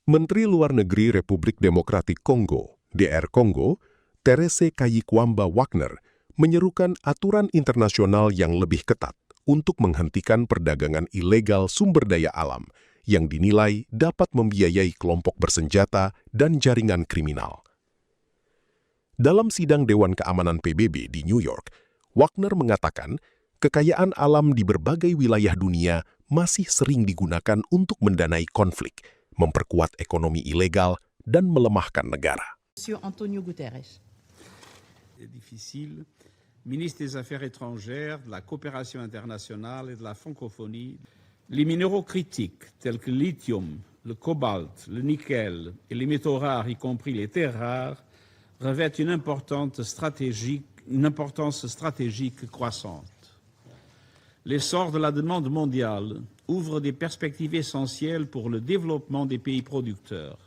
Menteri Luar Negeri Republik Demokratik Kongo, DR Kongo, Therese Kayikwamba Wagner, menyerukan aturan internasional yang lebih ketat untuk menghentikan perdagangan ilegal sumber daya alam yang dinilai dapat membiayai kelompok bersenjata dan jaringan kriminal. Dalam sidang Dewan Keamanan PBB di New York, Wagner mengatakan kekayaan alam di berbagai wilayah dunia masih sering digunakan untuk mendanai konflik, memperkuat ekonomi ilegal, dan melemahkan negara. Monsieur Antonio Guterres. Difficile, ministre des Affaires étrangères, de la coopération internationale et de la francophonie. Les minéraux critiques tels que le lithium, le cobalt, le nickel et les métaux rares, y compris les terres rares, revêtent une importance stratégique croissante. L'essor de la demande mondiale ouvre des perspectives essentielles pour le développement des pays producteurs.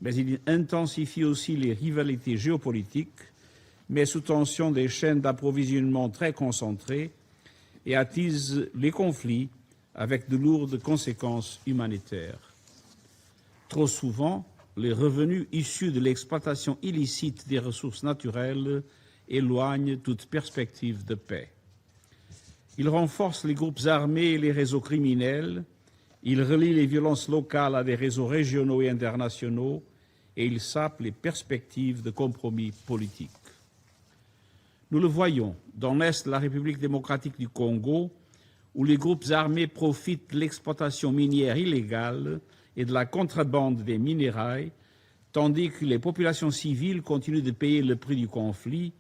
Mais il intensifie aussi les rivalités géopolitiques, met sous tension des chaînes d'approvisionnement très concentrées et attise les conflits avec de lourdes conséquences humanitaires. Trop souvent, les revenus issus de l'exploitation illicite des ressources naturelles éloignent toute perspective de paix. Il renforce les groupes armés et les réseaux criminels, il relie les violences locales à des réseaux régionaux et internationaux, et il sape les perspectives de compromis politiques. Nous le voyons dans l'Est de la République démocratique du Congo, où les groupes armés profitent de l'exploitation minière illégale et de la contrebande des minerais, tandis que les populations civiles continuent de payer le prix du conflit,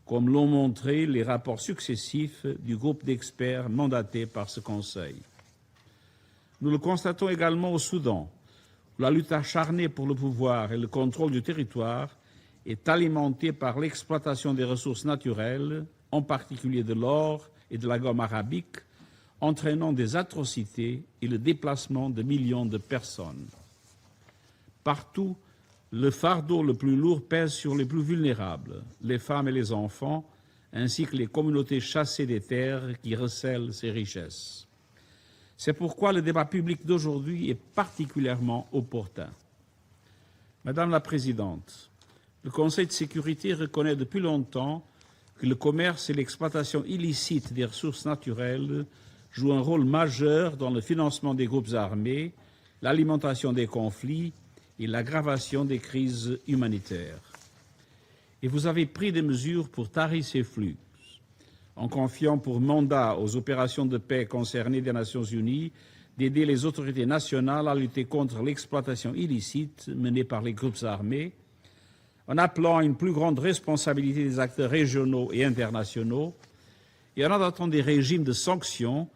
comme l'ont montré les rapports successifs du groupe d'experts mandaté par ce Conseil. Nous le constatons également au Soudan, où la lutte acharnée pour le pouvoir et le contrôle du territoire est alimentée par l'exploitation des ressources naturelles, en particulier de l'or et de la gomme arabique, entraînant des atrocités et le déplacement de millions de personnes. Partout, le fardeau le plus lourd pèse sur les plus vulnérables, les femmes et les enfants, ainsi que les communautés chassées des terres qui recèlent ces richesses. C'est pourquoi le débat public d'aujourd'hui est particulièrement opportun. Madame la Présidente, le Conseil de sécurité reconnaît depuis longtemps que le commerce et l'exploitation illicite des ressources naturelles jouent un rôle majeur dans le financement des groupes armés, l'alimentation des conflits et l'aggravation des crises humanitaires. Et vous avez pris des mesures pour tarir ces flux, en confiant pour mandat aux opérations de paix concernées des Nations Unies d'aider les autorités nationales à lutter contre l'exploitation illicite menée par les groupes armés, en appelant à une plus grande responsabilité des acteurs régionaux et internationaux, et en adoptant des régimes de sanctions,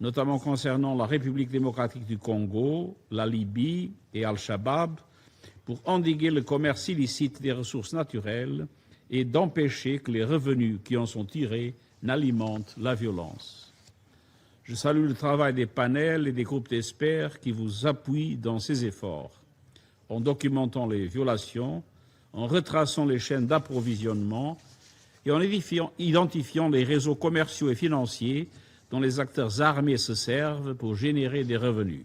notamment concernant la République démocratique du Congo, la Libye et Al-Shabaab, pour endiguer le commerce illicite des ressources naturelles et d'empêcher que les revenus qui en sont tirés n'alimentent la violence. Je salue le travail des panels et des groupes d'experts qui vous appuient dans ces efforts, en documentant les violations, en retraçant les chaînes d'approvisionnement et en identifiant les réseaux commerciaux et financiers dont les acteurs armés se servent pour générer des revenus.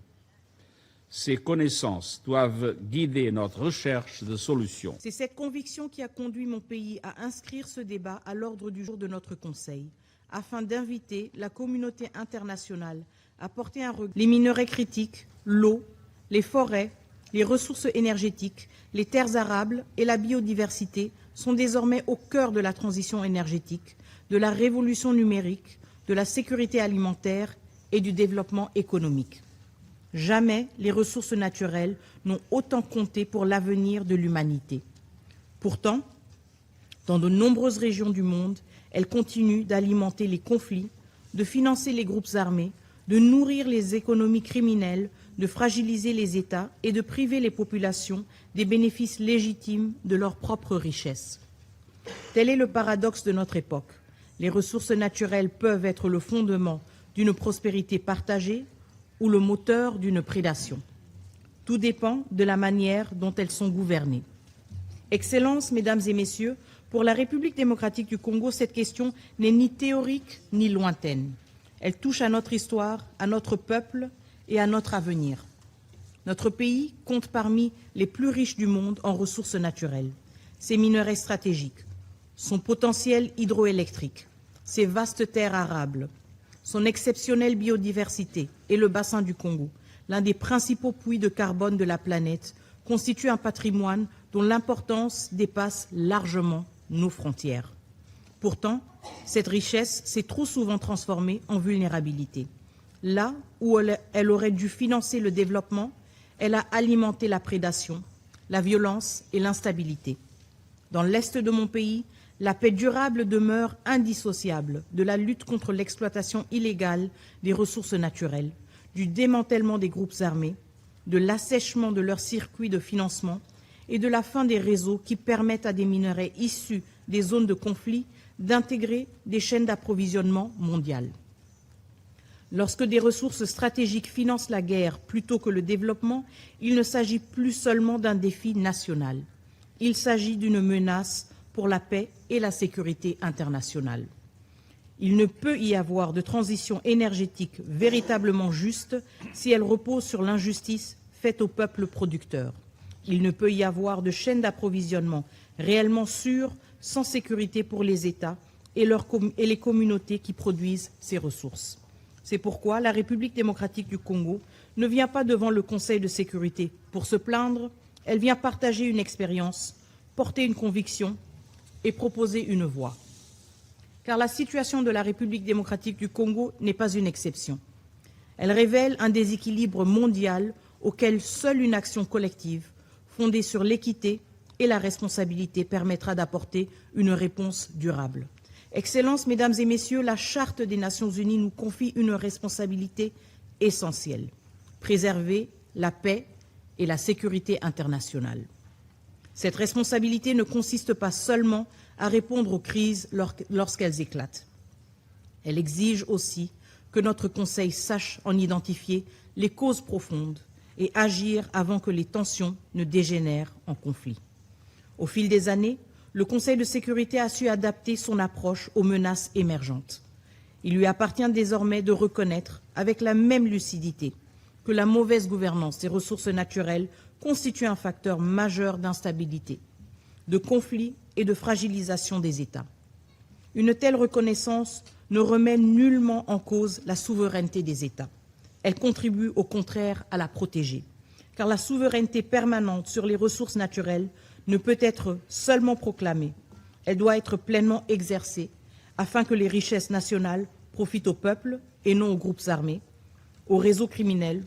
Ces connaissances doivent guider notre recherche de solutions. C'est cette conviction qui a conduit mon pays à inscrire ce débat à l'ordre du jour de notre Conseil, afin d'inviter la communauté internationale à porter un regard. Les minerais critiques, l'eau, les forêts, les ressources énergétiques, les terres arables et la biodiversité sont désormais au cœur de la transition énergétique, de la révolution numérique, de la sécurité alimentaire et du développement économique. Jamais les ressources naturelles n'ont autant compté pour l'avenir de l'humanité. Pourtant, dans de nombreuses régions du monde, elles continuent d'alimenter les conflits, de financer les groupes armés, de nourrir les économies criminelles, de fragiliser les États et de priver les populations des bénéfices légitimes de leurs propres richesses. Tel est le paradoxe de notre époque. Les ressources naturelles peuvent être le fondement d'une prospérité partagée ou le moteur d'une prédation. Tout dépend de la manière dont elles sont gouvernées. Excellences, Mesdames et Messieurs, pour la République démocratique du Congo, cette question n'est ni théorique ni lointaine. Elle touche à notre histoire, à notre peuple et à notre avenir. Notre pays compte parmi les plus riches du monde en ressources naturelles. Ses minerais stratégiques, son potentiel hydroélectrique, ses vastes terres arables, son exceptionnelle biodiversité et le bassin du Congo, l'un des principaux puits de carbone de la planète, constitue un patrimoine dont l'importance dépasse largement nos frontières. Pourtant, cette richesse s'est trop souvent transformée en vulnérabilité. Là où elle aurait dû financer le développement, elle a alimenté la prédation, la violence et l'instabilité. Dans l'est de mon pays, la paix durable demeure indissociable de la lutte contre l'exploitation illégale des ressources naturelles, du démantèlement des groupes armés, de l'assèchement de leurs circuits de financement et de la fin des réseaux qui permettent à des minerais issus des zones de conflit d'intégrer des chaînes d'approvisionnement mondiales. Lorsque des ressources stratégiques financent la guerre plutôt que le développement, il ne s'agit plus seulement d'un défi national. Il s'agit d'une menace pour la paix et la sécurité internationale. Il ne peut y avoir de transition énergétique véritablement juste si elle repose sur l'injustice faite au peuple producteur. Il ne peut y avoir de chaîne d'approvisionnement réellement sûre sans sécurité pour les États et les communautés qui produisent ces ressources. C'est pourquoi la République démocratique du Congo ne vient pas devant le Conseil de sécurité pour se plaindre, elle vient partager une expérience, porter une conviction et proposer une voie. Car la situation de la République démocratique du Congo n'est pas une exception. Elle révèle un déséquilibre mondial auquel seule une action collective, fondée sur l'équité et la responsabilité, permettra d'apporter une réponse durable. Excellences, Mesdames et Messieurs, la Charte des Nations Unies nous confie une responsabilité essentielle, préserver la paix et la sécurité internationale. Cette responsabilité ne consiste pas seulement à répondre aux crises lorsqu'elles éclatent. Elle exige aussi que notre Conseil sache en identifier les causes profondes et agir avant que les tensions ne dégénèrent en conflit. Au fil des années, le Conseil de sécurité a su adapter son approche aux menaces émergentes. Il lui appartient désormais de reconnaître, avec la même lucidité, que la mauvaise gouvernance des ressources naturelles constitue un facteur majeur d'instabilité, de conflit et de fragilisation des États. Une telle reconnaissance ne remet nullement en cause la souveraineté des États. Elle contribue au contraire à la protéger, car la souveraineté permanente sur les ressources naturelles ne peut être seulement proclamée, elle doit être pleinement exercée afin que les richesses nationales profitent au peuple et non aux groupes armés, aux réseaux criminels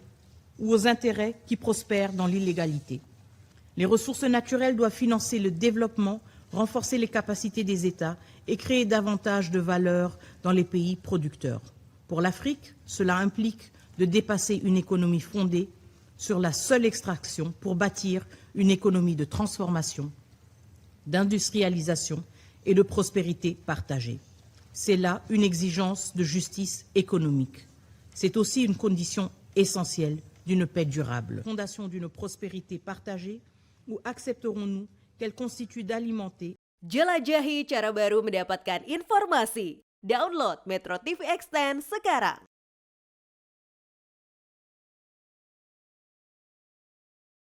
ou aux intérêts qui prospèrent dans l'illégalité. Les ressources naturelles doivent financer le développement, renforcer les capacités des États et créer davantage de valeur dans les pays producteurs. Pour l'Afrique, cela implique de dépasser une économie fondée sur la seule extraction pour bâtir une économie de transformation, d'industrialisation et de prospérité partagée. C'est là une exigence de justice économique. C'est aussi une condition essentielle d'une paix durable. Fondation d'une prospérité partagée, ou accepterons-nous qu'elle constitue d'alimenter? Jelajahi cara baru mendapatkan informasi. Download Metro TV Extend sekarang.